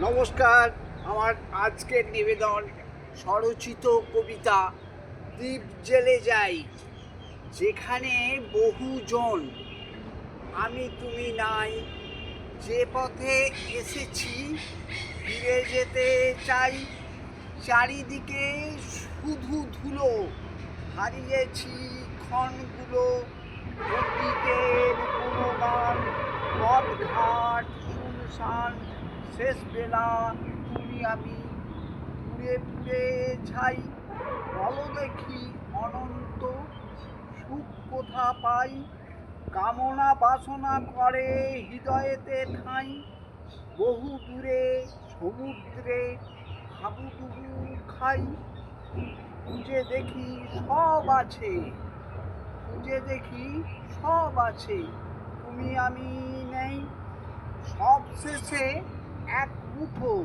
নমস্কার। আমার আজকের নিবেদন স্বরচিত কবিতা দ্বীপ জেলে যাই, যেখানে বহুজন আমি তুমি নাই। যে পথে এসেছি ফিরে যেতে চাই। চারিদিকে শুধু ধুলো, হারিয়েছি ক্ষণগুলো। অতীতের কোনো গান, পথঘাট শুনশান, শেষ বেলা তুমি আমি পুড়ে পুড়ে ছাই। বলো দেখি অনন্ত সুখ কোথা পাই। কামনা বাসনা করে হৃদয়েতে ঠাঁই। বহু দূরে সমুদ্রে হাবুডুবু খাই। খুঁজে দেখি সব আছে, খুঁজে দেখি সব আছে, তুমি আমি নেই। সব শেষে এক মুঠো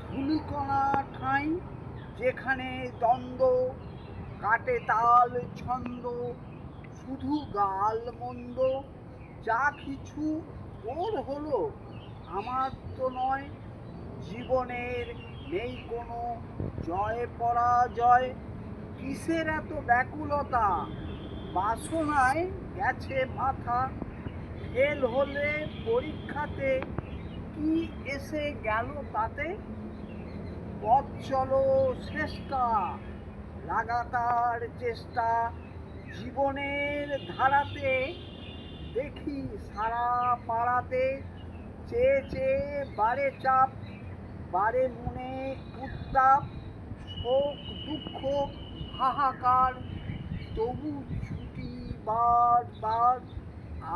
ধুলিকণা ঠাঁই, যেখানে দ্বন্দ্ব কাটে তাল ছন্দ, শুধু গাল মন্দ। যা কিছু ওর হলো, আমার তো নয়। জীবনের নেই কোনো জয় পরাজয়। কিসের এত ব্যাকুলতা, বাসনায় গেছে মাথা। ফেল হলে পরীক্ষাতে কি এসে গেল তাতে। পথ চলো চেষ্টা, লাগাতার চেষ্টা। জীবনের ধারাতে দেখি সারা পাড়াতে। চেয়ে চেয়ে বাড়ে চাপ, বাড়ে মনে উত্তাপ। শোক দুঃখ হাহাকার, তবু ছুটি বার।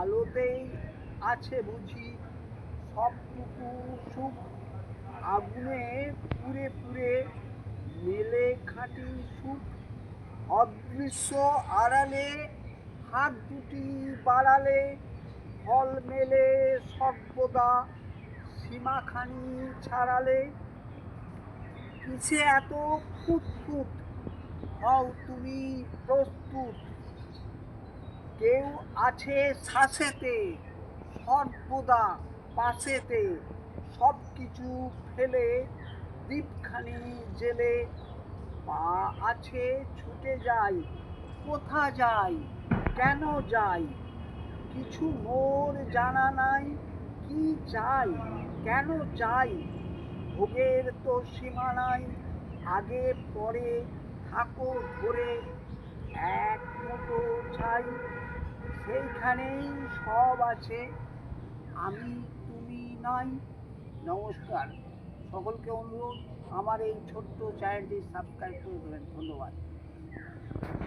আলোতেই আছে বুঝি সবটুকু সুখ। আগুনে পুড়ে পুড়ে মেলে খাঁটি সুখ। অদৃশ্য আড়ালে হাত দুটি বাড়ালে ফল মেলে সর্বদা। সীমাখানি ছাড়ালে কিসে এত ফুটফুট, হও তুমি প্রস্তুত। কেউ আছে শ্বাসেতে সর্বদা পাশেতে। সব কিছু ফেলে দ্বীপখানি জেলে পা আছে ছুটে যাই। কোথা যাই, কেন যাই, কিছু মোর জানা নাই। কি চাই, কেন চাই, ভোগের তো সীমা নাই। আগে পরে থাকো ধরে এক মুঠো ছাই, সেইখানেই সব আছে, আমি তুমি নাই। নমস্কার। সকলকে অনুরোধ আমার এই ছোট্ট চ্যানেলটি সাবস্ক্রাইব করে দেবেন। ধন্যবাদ।